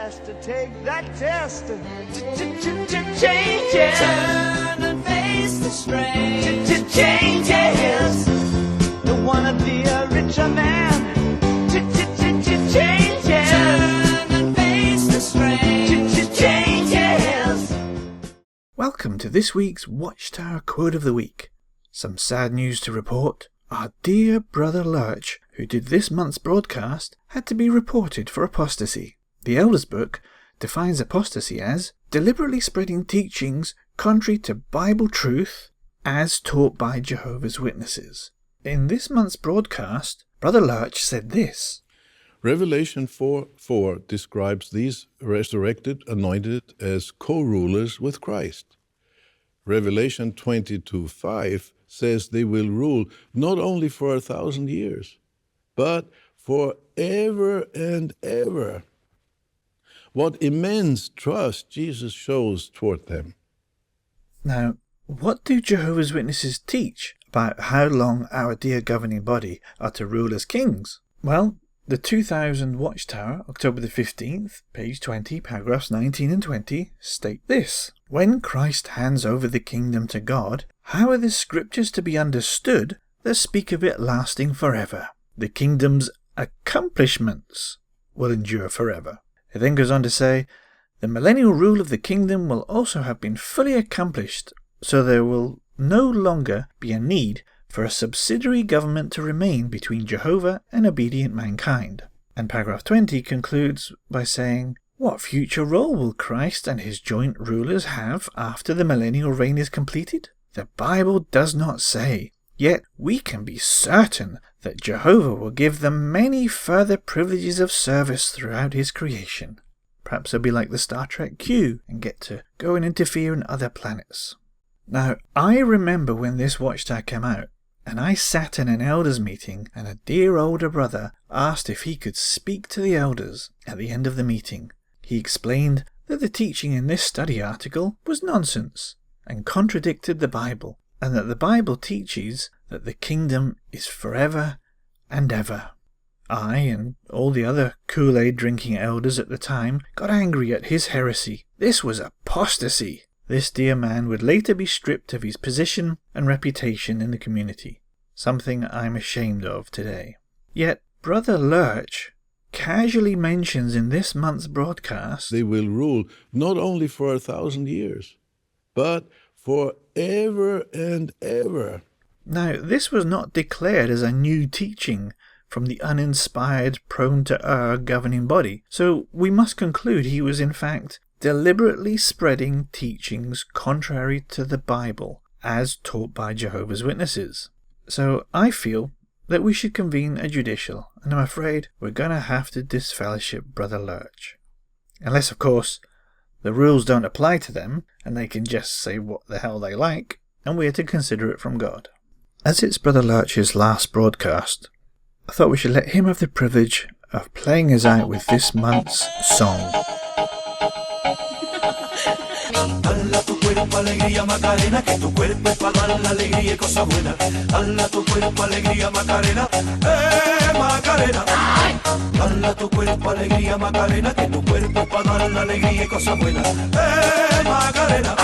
has to take that test. Changes. Turn and face the strain. Changes. Don't wanna be a richer man. Changes. Turn and face the strain. Changes. Welcome to this week's Watchtower Quote of the Week. Some sad news to report. Our dear brother Lurch, who did this month's broadcast, had to be reported for apostasy. The Elders Book defines apostasy as deliberately spreading teachings contrary to Bible truth as taught by Jehovah's Witnesses. In this month's broadcast, Brother Lurch said this. Revelation 4:4 describes these resurrected anointed as co-rulers with Christ. Revelation 22:5 says they will rule not only for 1,000 years, but forever and ever. What immense trust Jesus shows toward them. Now, what do Jehovah's Witnesses teach about how long our dear governing body are to rule as kings? Well, the 2000 Watchtower, October the 15th, page 20, paragraphs 19 and 20, state this. When Christ hands over the kingdom to God, how are the scriptures to be understood that speak of it lasting forever? The kingdom's accomplishments will endure forever. It then goes on to say, the millennial rule of the kingdom will also have been fully accomplished, so there will no longer be a need for a subsidiary government to remain between Jehovah and obedient mankind. And paragraph 20 concludes by saying, what future role will Christ and his joint rulers have after the millennial reign is completed? The Bible does not say, yet we can be certain that Jehovah will give them many further privileges of service throughout his creation. Perhaps they'll be like the Star Trek Q and get to go and interfere in other planets. Now, I remember when this Watchtower came out, and I sat in an elders meeting, and a dear older brother asked if he could speak to the elders at the end of the meeting. He explained that the teaching in this study article was nonsense and contradicted the Bible, and that the Bible teaches that the kingdom is forever and ever. I and all the other Kool-Aid drinking elders at the time got angry at his heresy. This was apostasy. This dear man would later be stripped of his position and reputation in the community, something I'm ashamed of today. Yet Brother Lurch casually mentions in this month's broadcast They will rule not only for 1,000 years, but forever and ever. Now, this was not declared as a new teaching from the uninspired, prone-to-err governing body, so we must conclude he was in fact deliberately spreading teachings contrary to the Bible, as taught by Jehovah's Witnesses. So I feel that we should convene a judicial, and I'm afraid we're going to have to disfellowship Brother Lurch. Unless, of course, the rules don't apply to them, and they can just say what the hell they like, and we're to consider it from God. As it's Brother Lurch's last broadcast, I thought we should let him have the privilege of playing us out with this month's song. Dala tu cuerpo alegría Macarena, que tu cuerpo es para dar la alegría y cosas buenas. Dala tu cuerpo alegría Macarena, Macarena. Dala tu cuerpo alegría Macarena, que tu cuerpo es para dar la alegría y cosas buenas. Macarena.